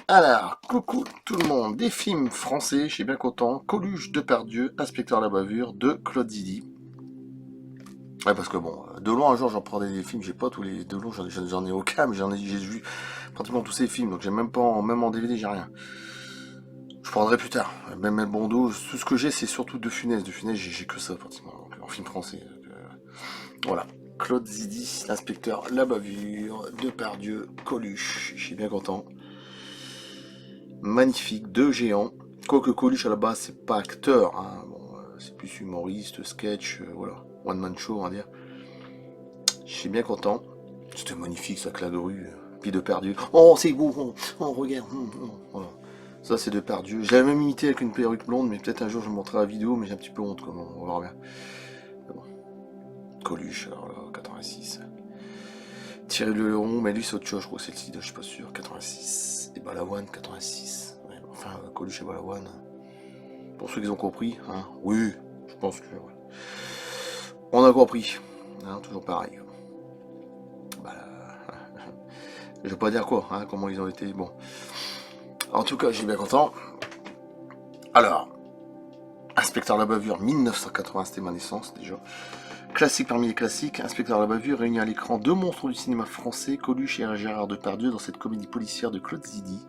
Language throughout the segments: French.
Alors, coucou tout le monde, des films français, je suis bien content. Coluche, Depardieu, Inspecteur la bavure, de Claude Zidi. Ouais, parce que bon, de loin un jour j'en prends des films, j'ai pas tous les de loin, j'en ai aucun, mais j'ai vu pratiquement tous ces films, donc j'ai même pas même en DVD, j'ai rien. Je prendrai plus tard. Même El Bondo, tout ce que j'ai c'est surtout De Funès. De Funès, j'ai que ça pratiquement, donc, en film français. Voilà. Claude Zidi, Inspecteur la bavure, Depardieu, Coluche, je suis bien content. Magnifique, deux géants. Quoique Coluche à la base c'est pas acteur, hein. Bon, c'est plus humoriste, sketch, voilà, one man show on va dire. Je suis bien content. C'était magnifique ça, claque de rue, puis de perdu. Oh c'est beau, on regarde, voilà. Ça c'est de perdu. Je l'avais même imité avec une perruque blonde, mais peut-être un jour je me montrerai la vidéo, mais j'ai un petit peu honte quand même, on verra bien. Bon. Coluche, alors là, 86. Thierry Leron, mais lui c'est autre chose, je crois que c'est le sida, je suis pas sûr. 86. Et Balavoine, 86. Ouais, enfin, Coluche et Balavoine. Pour ceux qui ont compris, hein. Oui, je pense que ouais. On a compris. Hein, toujours pareil. Bah, je vais pas dire quoi, hein, comment ils ont été. Bon. En tout cas, j'ai bien content. Alors, Inspecteur la bavure, 1980, c'était ma naissance déjà. Classique parmi les classiques, Inspecteur la bavure réunit à l'écran deux monstres du cinéma français, Coluche et Gérard Depardieu, dans cette comédie policière de Claude Zidi.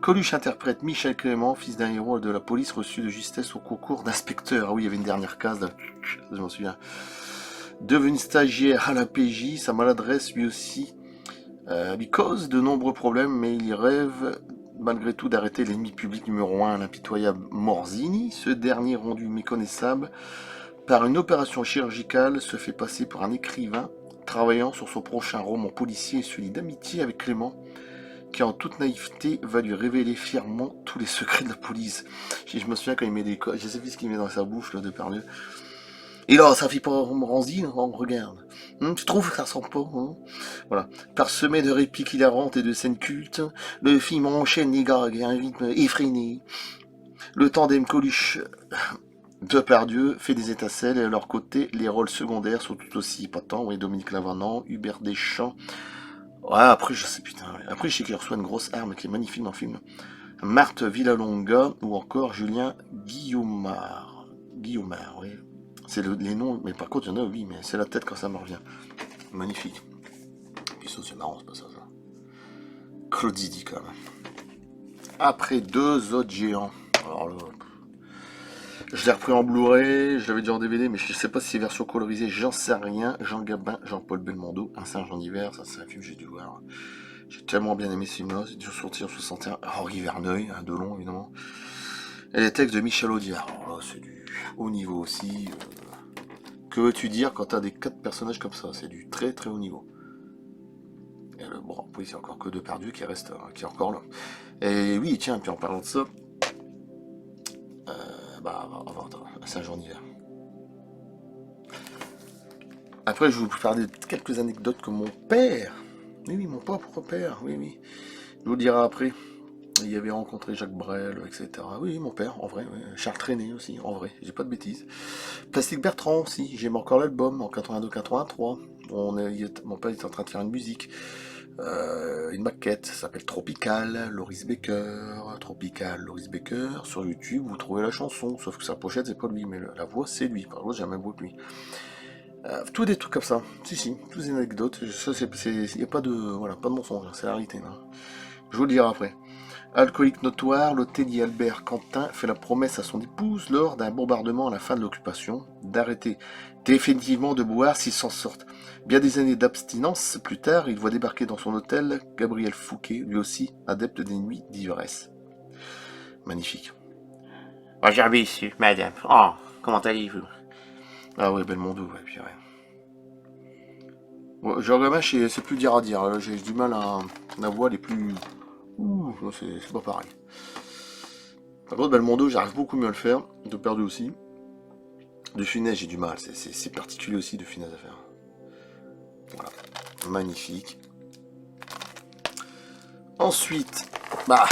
Coluche interprète Michel Clément, fils d'un héros de la police reçu de justesse au concours d'inspecteur. Ah oui, il y avait une dernière case, là. Je m'en souviens. Devenu stagiaire à la PJ, sa maladresse lui aussi lui cause de nombreux problèmes, mais il y rêve malgré tout d'arrêter l'ennemi public numéro un, l'impitoyable Morzini. Ce dernier, rendu méconnaissable par une opération chirurgicale, se fait passer pour un écrivain travaillant sur son prochain roman policier et celui d'amitié avec Clément, qui en toute naïveté va lui révéler fièrement tous les secrets de la police. Je me souviens quand il met des... Je sais plus ce qu'il met dans sa bouche, là, de Depardieu. Et là, ça fait pas Moranzi, on regarde. Tu trouves que ça ressemble pas, hein? Voilà. Parsemé de répliques hilarantes et de scènes cultes, le film enchaîne les gags à un rythme effréné. Le tandem Coluche Depardieu fait des étincelles et à leur côté, les rôles secondaires sont tout aussi épatants. Oui, Dominique Lavanant, Hubert Deschamps. Ouais, après, je sais, putain. Après, je sais qu'il reçoit une grosse arme qui est magnifique dans le film. Marthe Villalonga ou encore Julien Guillaumard. Guillaumard, oui. C'est les noms, mais par contre, il y en a, oui, mais c'est la tête quand ça me revient. Magnifique. Puis ça, c'est marrant ce passage-là. Claude Zidi, quand même. Après deux autres géants. Alors là, je l'ai repris en Blu-ray, je l'avais déjà en DVD, mais je sais pas si c'est version colorisée, j'en sais rien. Jean Gabin, Jean-Paul Belmondo, Un singe en hiver, ça c'est un film que j'ai dû voir. J'ai tellement bien aimé ce film-là, c'est dû sortir en 61. Henri Verneuil, hein, Delon évidemment. Et les textes de Michel Audiard, alors là c'est du haut niveau aussi. Que veux-tu dire quand t'as des 4 personnages comme ça? C'est du très très haut niveau. Et bon, oui, c'est encore que Depardieu qui reste, qui est encore là. Et oui, tiens, puis en parlant de ça, un singe en hiver. Après, je vais vous parler de quelques anecdotes que mon père, oui, oui, mon propre père, oui, oui, je vous le dirai après. Il avait rencontré Jacques Brel, etc. Oui, mon père, en vrai. Oui. Charles Trenet aussi, en vrai. J'ai pas de bêtises. Plastique Bertrand aussi. J'aime encore l'album en 82-83. Mon père était en train de faire une musique, une maquette. Ça s'appelle Tropical, Loris Baker. Tropical, Loris Baker. Sur YouTube, vous trouvez la chanson. Sauf que sa pochette, c'est pas lui, mais la voix, c'est lui. Par contre, j'ai la même voix que lui. Tout des trucs comme ça. Si, si, toutes des anecdotes. Ça, il n'y a pas de, voilà, pas de mensonge. C'est la réalité. Hein. Je vous le dirai après. Alcoolique notoire, l'hôtelier Albert Quentin fait la promesse à son épouse lors d'un bombardement à la fin de l'occupation d'arrêter définitivement de boire s'ils s'en sortent. Bien des années d'abstinence plus tard, il voit débarquer dans son hôtel Gabriel Fouquet, lui aussi adepte des nuits d'ivresse. Magnifique. Bonjour, monsieur, madame. Oh, comment allez-vous? Ah ouais, Belmondo, ouais, puis ouais. Ouais, Jean Gabin, c'est plus dire à dire. Là, j'ai du mal à. La voix, elle est plus. Ouh, c'est pas pareil. Par contre, Belmondo, j'arrive beaucoup mieux à le faire. De perdu aussi. De Funès, j'ai du mal. C'est particulier aussi de Funès à faire. Voilà. Magnifique. Ensuite, bah,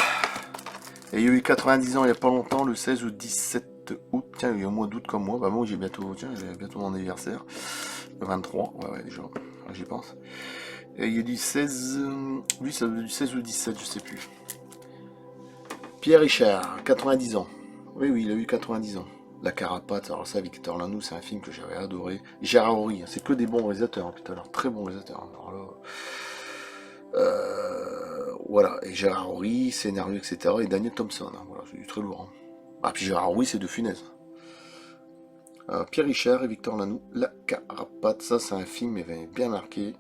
il y a eu 90 ans il n'y a pas longtemps, le 16 ou 17 août. Tiens, il y a eu un mois d'août comme moi. Bah, moi, j'ai bientôt, tiens, j'ai bientôt mon anniversaire. Le 23. Ouais, ouais, déjà. J'y pense. Et il y a du 16. Lui, ça du 16 ou 17, je sais plus. Pierre Richard, 90 ans. Oui, oui, il a eu 90 ans. La Carapace, alors ça, Victor Lanoux, c'est un film que j'avais adoré. Gérard Horry, c'est que des bons réalisateurs, hein, putain, alors très bons réalisateurs. Hein. Alors là, voilà, et Gérard Horry, scénario, etc. Et Daniel Thompson, hein, voilà, c'est du très lourd. Hein. Ah, puis Gérard Horry, c'est de Funès. Pierre Richard et Victor Lanoux, La Carapace, ça c'est un film qui m'avait bien marqué.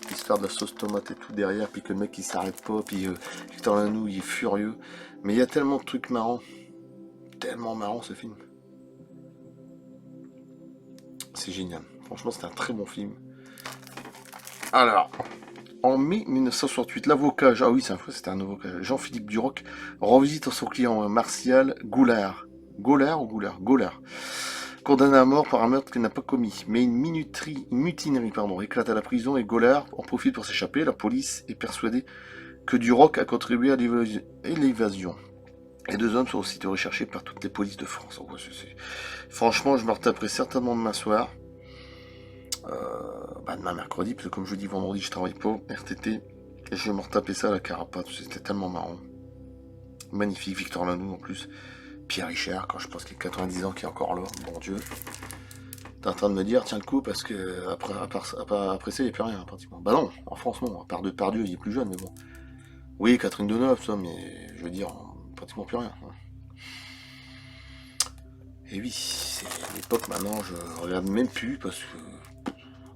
L'histoire de la sauce tomate et tout derrière, puis que le mec il s'arrête pas, puis Victor Lanoux il est furieux. Mais il y a tellement de trucs marrants, tellement marrant ce film. C'est génial, franchement c'est un très bon film. Alors, en mai 1968, l'avocat, ah oui c'était un avocat, Jean-Philippe Duroc, revisite son client Martial Goulard. Goulard ou Goulard Goulard. Condamné à mort par un meurtre qu'il n'a pas commis. Mais une mutinerie éclate à la prison et Goulard en profite pour s'échapper. La police est persuadée que Duroc a contribué à l'évasion. Les deux hommes sont aussitôt recherchés par toutes les polices de France. Franchement, je me retaperai certainement demain soir. Demain mercredi, parce que comme je dis vendredi, je travaille pas, RTT. Et je vais me retaper ça à la Carapace, c'était tellement marrant. Magnifique, Victor Lanoux en plus. Pierre Richard, quand je pense qu'il a 90 ans, qui est encore là, bon Dieu. T'es en train de me dire, tiens le coup, parce que après ça, il n'y a plus rien, pratiquement. Bah non, en France, non, à part Depardieu, il est plus jeune, mais bon. Oui, Catherine Deneuve, ça, mais je veux dire, pratiquement plus rien. Et oui, c'est l'époque maintenant, je regarde même plus, parce que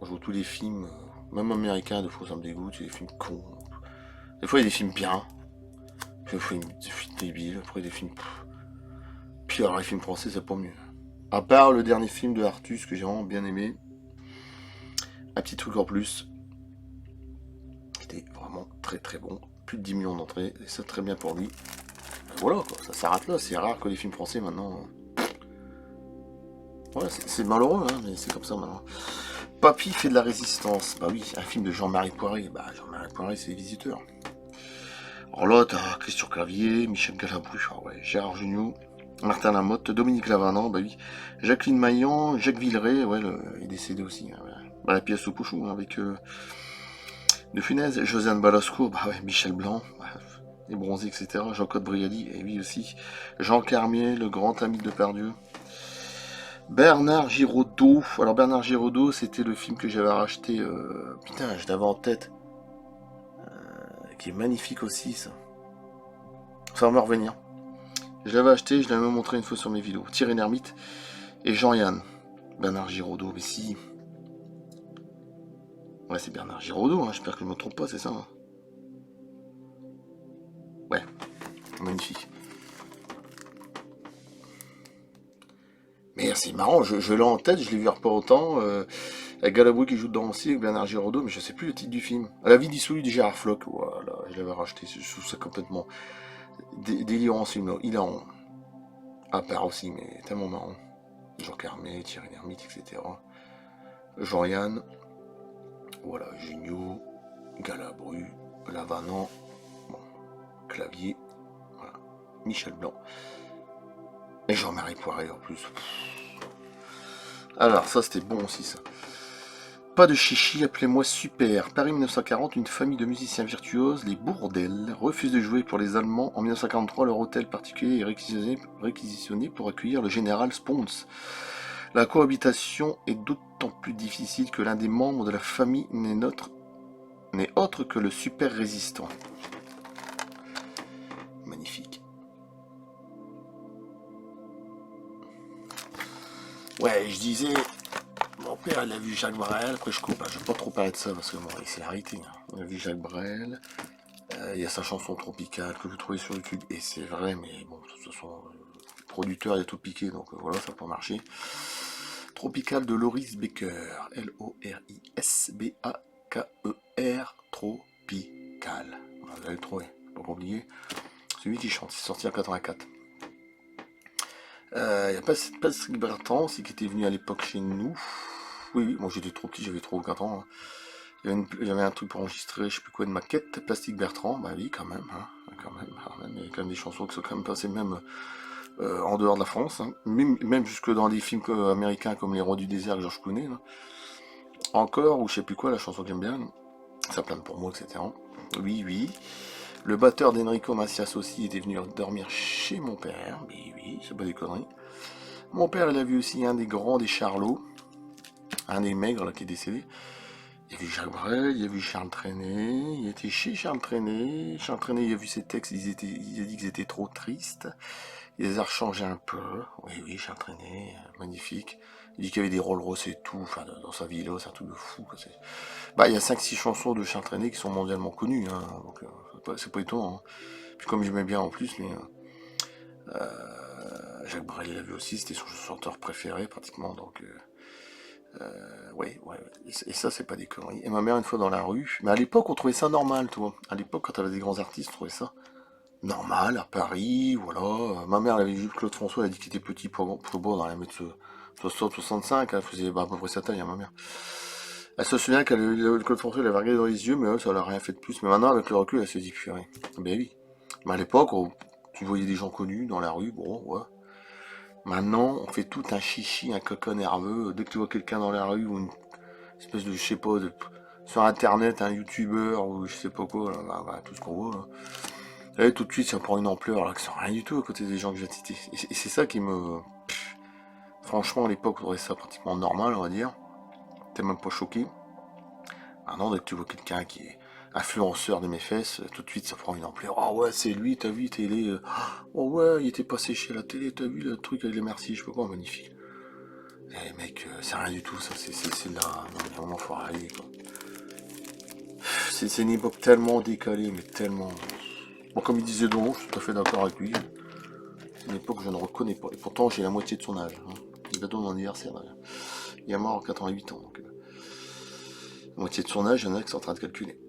je vois tous les films, même américains, des fois ça me dégoûte, il y a des films cons. Des fois il y a des films bien, des fois il y a des films débiles, après des films... Puis alors les films français, c'est pas mieux. À part le dernier film de Artus que j'ai vraiment bien aimé, Un petit truc en plus, qui était vraiment très très bon, plus de 10 millions d'entrées, et ça très bien pour lui. Voilà quoi, ça s'arrête là, c'est rare que les films français maintenant... Ouais, c'est malheureux, hein, mais c'est comme ça maintenant. Papy fait de la résistance, bah oui, un film de Jean-Marie Poiré, bah Jean-Marie Poiré c'est Les Visiteurs. Alors là, t'as Christian Clavier, Michel Galabru, ouais, Gérard Jugnot, Martin Lamotte, Dominique Lavanant, bah oui, Jacqueline Maillan, Jacques Villeray, ouais, il est décédé aussi. Hein, ouais. Bah, la pièce au Pouchou, hein, avec De Funès, Josiane Balasco, bah ouais, Michel Blanc, bah, les Bronzés, etc. Jean-Claude Brialy, et lui aussi. Jean Carmier, le grand ami de Depardieu. Bernard Giraudot. Alors Bernard Giraudot, c'était le film que j'avais racheté. Putain, je l'avais en tête. Qui est magnifique aussi, ça. Ça va me revenir. Je l'avais acheté, je l'avais même montré une fois sur mes vidéos. Thierry Lhermitte et Jean-Yann. Bernard Giraudot, mais si. Ouais, c'est Bernard Giraudot, hein, j'espère que je ne me trompe pas, c'est ça. Hein. Ouais, magnifique. Mais c'est marrant, je l'ai en tête, je l'ai vu il pas autant. Avec Galabru qui joue dedans aussi, avec Bernard Giraudot, mais je sais plus le titre du film. À la vie dissolue de Gérard Floch, voilà, je l'avais racheté, je trouve ça complètement délirant ce film-là. Il est en. À part aussi, mais tellement marrant. Jean Carmet, Thierry Lhermitte, etc. Jean-Yann, voilà, Jugnot, Galabru, Lavanant, bon, Clavier, voilà, Michel Blanc. Et Jean-Marie Poiré en plus. Alors, ça c'était bon aussi, ça. Pas de chichi, appelez-moi Super. Paris 1940, une famille de musiciens virtuoses, les Bourdelles, refusent de jouer pour les Allemands. En 1943, leur hôtel particulier est réquisitionné pour accueillir le général Spons. La cohabitation est d'autant plus difficile que l'un des membres de la famille n'est autre que le super résistant. Magnifique. Ouais, je disais, mon père il a vu Jacques Brel, après je coupe, je vais pas trop parler de ça parce que bon, c'est la réalité. Hein. Il a vu Jacques Brel, il y a sa chanson Tropicale que vous trouvez sur YouTube, et c'est vrai, mais bon, de toute façon, le producteur il a tout piqué, donc voilà, ça n'a pas marché. Tropical de Loris Baker, L-O-R-I-S-B-A-K-E-R, Tropical. Vous allez le trouver, pas oublier. C'est lui qui chante, c'est sorti en 84. Il y a Patrick Bertrand aussi qui était venu à l'époque chez nous. Oui, moi j'étais trop petit, j'avais 3 ou 4 ans. Hein. Il y avait un truc pour enregistrer, je sais plus quoi, de maquette. Plastique Bertrand, bah oui, quand même. Hein, quand même. Il y a quand même des chansons qui sont quand même passées même en dehors de la France. Hein. Même jusque dans des films américains comme Les Rois du désert que Georges Clooney. Là. Encore, ou je sais plus quoi, la chanson que j'aime bien. Ça plane pour moi, etc. Oui, oui. Le batteur d'Enrico Macias aussi était venu dormir chez mon père. Mais oui, c'est pas des conneries. Mon père, il a vu aussi un des grands des Charlots. Un des maigres là, qui est décédé. Il a vu Jacques Brel, il a vu Charles Trenet. Il était chez Charles Trenet. Charles Trenet, il a vu ses textes. Il a dit qu'ils étaient trop tristes. Il les a rechangés un peu. Oui, Charles Trenet, magnifique. Il dit qu'il y avait des Rolls-Royce et tout. Enfin, dans sa villa, c'est un truc de fou. Quoi. Bah, il y a 5-6 chansons de Charles Trenet qui sont mondialement connues. Hein, donc, c'est pas étonnant. Hein. Puis comme j'aimais bien en plus, mais Jacques Brel, il l'a vu aussi. C'était son chanteur préféré pratiquement. Donc, ouais. Et ça, c'est pas des conneries. Et ma mère, une fois dans la rue. Mais à l'époque, on trouvait ça normal, toi. À l'époque, quand t'avais des grands artistes, on trouvait ça normal, à Paris, voilà. Ma mère, elle avait vu Claude François, elle a dit qu'il était petit pour beau dans la mètre 60-65, elle faisait à peu près sa taille, hein, ma mère. Elle se souvient qu'elle Claude François, elle avait regardé dans les yeux, mais ça l'a rien fait de plus. Mais maintenant, avec le recul, elle se dit, purée. Ben oui. Mais à l'époque, tu voyais des gens connus dans la rue, bon, ouais. Maintenant, on fait tout un chichi, un coco nerveux. Dès que tu vois quelqu'un dans la rue, ou une espèce de, je sais pas, sur internet, un youtubeur, ou je sais pas quoi, là, bah, tout ce qu'on voit, là. Et tout de suite, ça prend une ampleur, alors que c'est rien du tout à côté des gens que j'ai cités. Et c'est ça qui me... Franchement, à l'époque, on aurait ça pratiquement normal, on va dire. T'es même pas choqué. Maintenant, dès que tu vois quelqu'un qui est influenceur de mes fesses, tout de suite, ça prend une ampleur. Oh ouais, c'est lui, t'as vu, télé. Oh ouais, il était passé chez la télé, t'as vu le truc avec les merci, je sais pas quoi, magnifique. Eh mec, c'est rien du tout, ça, c'est là. Non, mais vraiment, faut arrêter, quoi. C'est une époque tellement décalée, mais tellement... Bon, comme il disait donc, je suis tout à fait d'accord avec lui. C'est une époque que je ne reconnais pas. Et pourtant, j'ai la moitié de son âge. Hein. Il va mon anniversaire, d'ailleurs. Il est mort à 88 ans. Donc, la moitié de son âge, il y en a qui sont en train de calculer.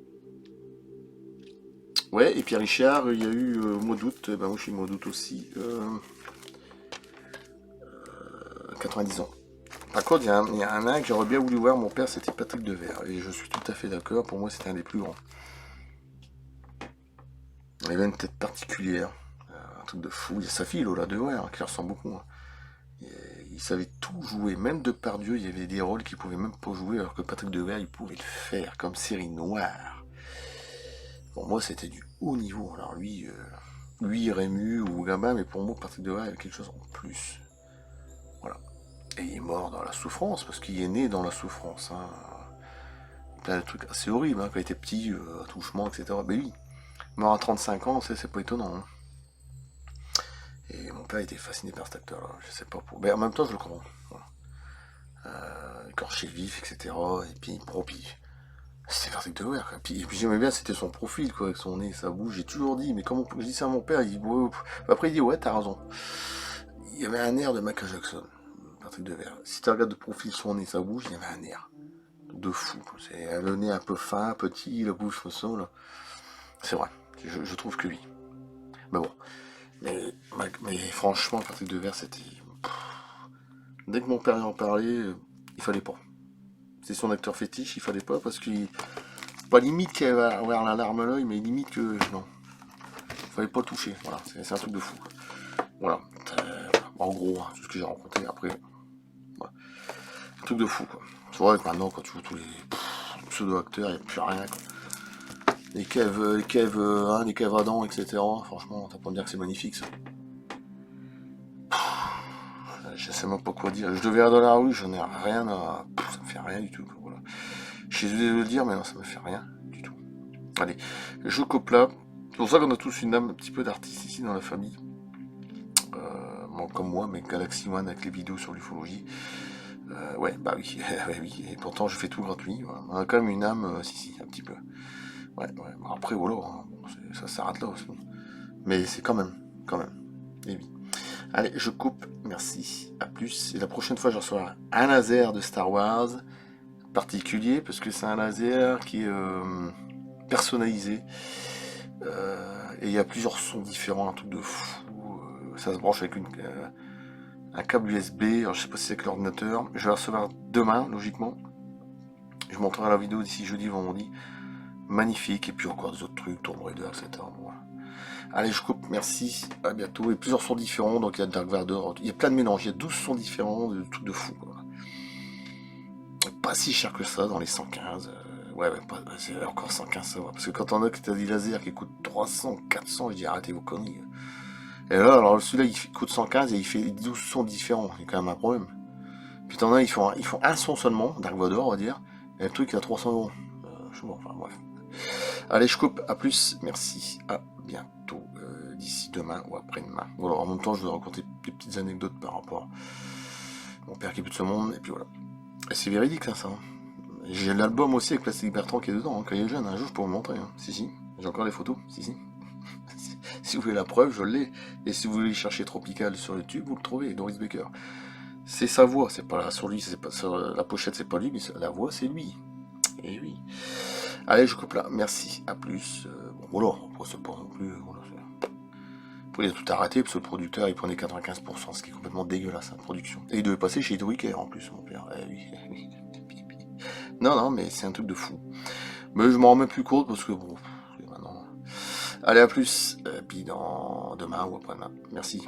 Ouais, et Pierre Richard, il y a eu au mois d'août. Ben, moi, je suis au mois d'août aussi. 90 ans. Par contre, il y a un nain que j'aurais bien voulu voir. Mon père, c'était Patrick Devers. Et je suis tout à fait d'accord. Pour moi, c'était un des plus grands. Il avait une tête particulière. Un truc de fou. Il y a sa fille, Lola Devers, qui ressemble beaucoup. Hein. Il savait tout jouer, même de par Dieu, il y avait des rôles qu'il pouvait même pas jouer, alors que Patrick Devers, il pouvait le faire, comme série noire. Pour moi, c'était du haut niveau. Alors lui, Rému ou Gabin, mais pour moi, Patrick Devers, il avait quelque chose en plus. Voilà. Et il est mort dans la souffrance, parce qu'il est né dans la souffrance. Hein. Plein de trucs assez horribles, hein, quand il était petit, attouchement, etc. Mais oui, mort à 35 ans, c'est pas étonnant. Hein. Et mon père était fasciné par cet acteur-là, je sais pas pour. Mais en même temps, je le comprends. Voilà. Écorché vif, etc. Et puis, c'était Patrick Devers. Et puis j'aimais bien, c'était son profil, quoi, avec son nez, sa bouche. J'ai toujours dit, mais comment je dis ça à mon père, il dit, ouais. Après il dit, ouais, t'as raison. Il y avait un air de Michael Jackson, Patrick Devers. Si tu regardes de profil son nez, sa bouche, il y avait un air de fou. C'est le nez un peu fin, petit, la bouche façon, là. C'est vrai, je trouve que oui. Mais bon. Mais franchement, Patrick Devers, c'était... Dès que mon père en parlait, il fallait pas. C'est son acteur fétiche, il fallait pas, parce qu'il... Pas limite qu'il va avoir la larme à l'œil, mais limite que... Non. Il fallait pas le toucher, voilà. C'est un truc de fou. Voilà. En gros, hein, tout ce que j'ai rencontré après. Voilà. Un truc de fou, quoi. C'est vrai que maintenant, quand tu vois tous les pseudo-acteurs, il n'y a plus rien, quoi. Les Kev Adam, etc. Franchement, t'as pas à me dire que c'est magnifique, ça. Je sais même pas quoi dire. Je devais aller dans la rue, j'en ai rien à... ça me fait rien du tout. Voilà. Je suis désolé de le dire, mais non, ça me fait rien du tout. Allez, je coupe là. C'est pour ça qu'on a tous une âme un petit peu d'artiste ici dans la famille. Bon, comme moi, mais Galaxy One avec les vidéos sur l'ufologie. Ouais, bah oui, oui. Et pourtant, je fais tout gratuit. Voilà. On a quand même une âme, si, un petit peu. Ouais. Bon, après, voilà, hein. Bon, ça s'arrête là aussi. Mais c'est quand même. Et oui. Allez, je coupe, merci, à plus. Et la prochaine fois, je reçois un laser de Star Wars, particulier, parce que c'est un laser qui est personnalisé. Et il y a plusieurs sons différents, un truc de fou. Ça se branche avec un câble USB, alors je sais pas si c'est avec l'ordinateur. Je vais recevoir demain, logiquement. Je montrerai la vidéo d'ici jeudi, vendredi. Magnifique, et puis encore des autres trucs, Tomb Raider, etc. Voilà. Allez, je coupe, merci, à bientôt. Et plusieurs sons différents, donc il y a Dark Vador, il y a plein de mélanges, il y a 12 sons différents, de trucs de fou. Quoi. Pas si cher que ça, dans les 115. Ouais, c'est encore 115, ça va. Parce que quand on a que t'as des lasers qui coûtent 300, 400, je dis arrêtez vos conneries. Et là, alors celui-là, il coûte 115 et il fait 12 sons différents. Il y a quand même un problème. Puis t'en as, ils font un son seulement, Dark Vador, on va dire. Et le truc, il a 300 euros. Je sais pas, enfin bref. Allez, je coupe. À plus. Merci. À bientôt. D'ici demain ou après-demain. Voilà, en même temps, je vous raconter des petites anecdotes par rapport à mon père qui est plus de ce monde. Et puis voilà. Et c'est véridique, hein, ça. J'ai l'album aussi avec Plastic Bertrand qui est dedans, hein, quand il est jeune. Un jour, je pourrais vous montrer. Hein. Si. J'ai encore les photos. Si. Si vous voulez la preuve, je l'ai. Et si vous voulez chercher Tropical sur YouTube, vous le trouvez. Doris Baker. C'est sa voix, c'est pas sur lui, c'est pas sur la pochette, c'est pas lui, mais la voix, c'est lui. Et oui. Allez, je coupe là. Merci. À plus. Bon, voilà. Après, c'est pas non plus. Voilà, il a tout arrêté parce que le producteur il prenait 95%, ce qui est complètement dégueulasse en production. Et il devait passer chez Drucker en plus, mon père. Oui. Non, mais c'est un truc de fou. Mais je m'en remets plus compte parce que bon, maintenant. Allez, à plus. Puis dans demain ou après-demain. Merci.